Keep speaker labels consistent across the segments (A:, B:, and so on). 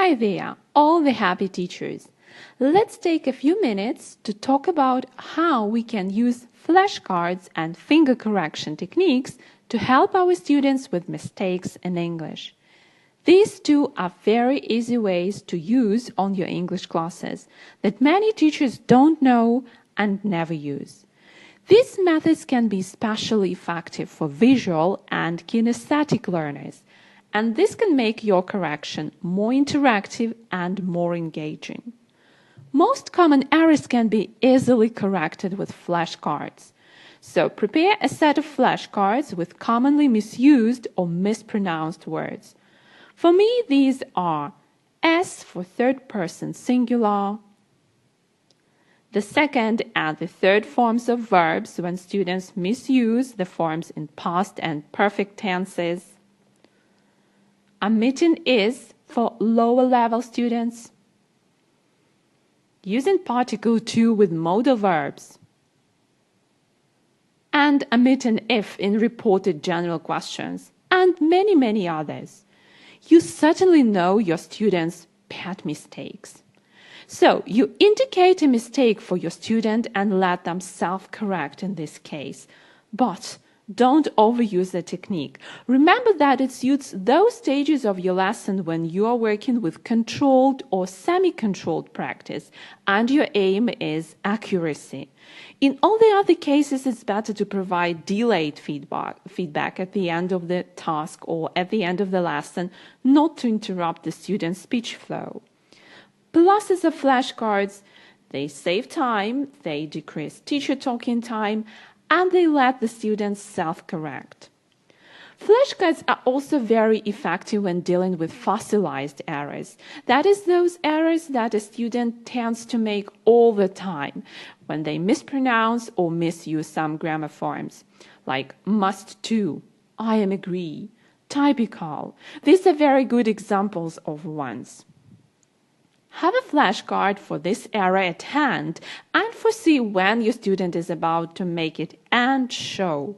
A: Hi there, all the happy teachers. Let's take a few minutes to talk about how we can use flashcards and finger correction techniques to help our students with mistakes in English. These two are very easy ways to use on your English classes that many teachers don't know and never use. These methods can be especially effective for visual and kinesthetic learners, and this can make your correction more interactive and more engaging. Most common errors can be easily corrected with flashcards. So prepare a set of flashcards with commonly misused or mispronounced words. For me, these are S for third person singular, the second and the third forms of verbs when students misuse the forms in past and perfect tenses. Omitting is for lower level students. Using particle to with modal verbs. And omitting if in reported general questions. And many others. You certainly know your students' pet mistakes. So you indicate a mistake for your student and let them self-correct in this case. But don't overuse the technique. Remember that it suits those stages of your lesson when you are working with controlled or semi-controlled practice and your aim is accuracy. In all the other cases, it's better to provide delayed feedback at the end of the task or at the end of the lesson, not to interrupt the student's speech flow. Pluses of flashcards: they save time, they decrease teacher talking time, and they let the students self-correct. Flashcards are also very effective when dealing with fossilized errors. That is, those errors that a student tends to make all the time when they mispronounce or misuse some grammar forms, like must to, I am agree, typical. These are very good examples of ones. Have a flashcard for this error at hand and foresee when your student is about to make it and show.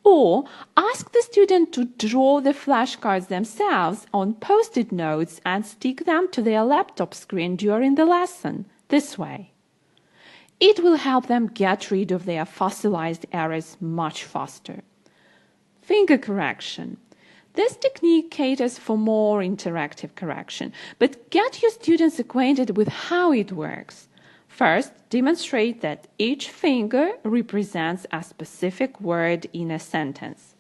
A: Or ask the student to draw the flashcards themselves on post-it notes and stick them to their laptop screen during the lesson, this way. It will help them get rid of their fossilized errors much faster. Finger correction. This technique caters for more interactive correction, but get your students acquainted with how it works. First, demonstrate that each finger represents a specific word in a sentence,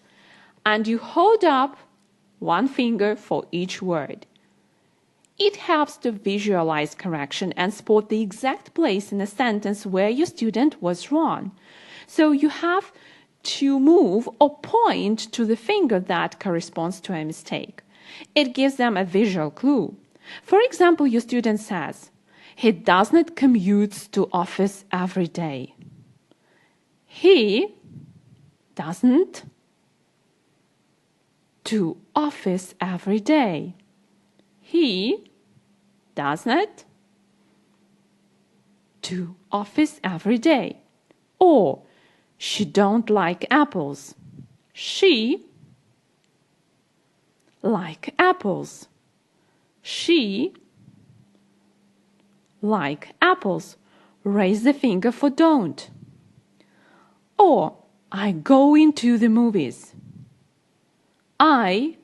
A: and you hold up one finger for each word. It helps to visualize correction and spot the exact place in a sentence where your student was wrong. So you have to move or point to the finger that corresponds to a mistake. It gives them a visual clue. For example, your student says, he does not commute to office every day. He doesn't to office every day. He does not to office every day. Or she don't like apples. She like apples. She like apples. Raise the finger for don't. Or I go into the movies. I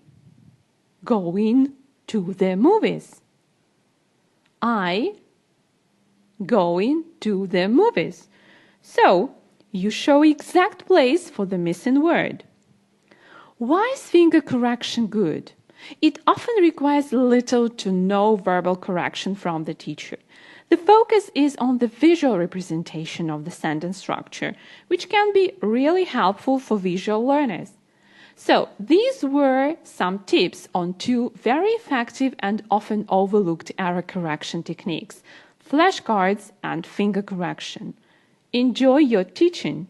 A: go into the movies. I go into the movies. So you show exact place for the missing word. Why is finger correction good? It often requires little to no verbal correction from the teacher. The focus is on the visual representation of the sentence structure, which can be really helpful for visual learners. So these were some tips on two very effective and often overlooked error correction techniques: flashcards and finger correction. Enjoy your teaching!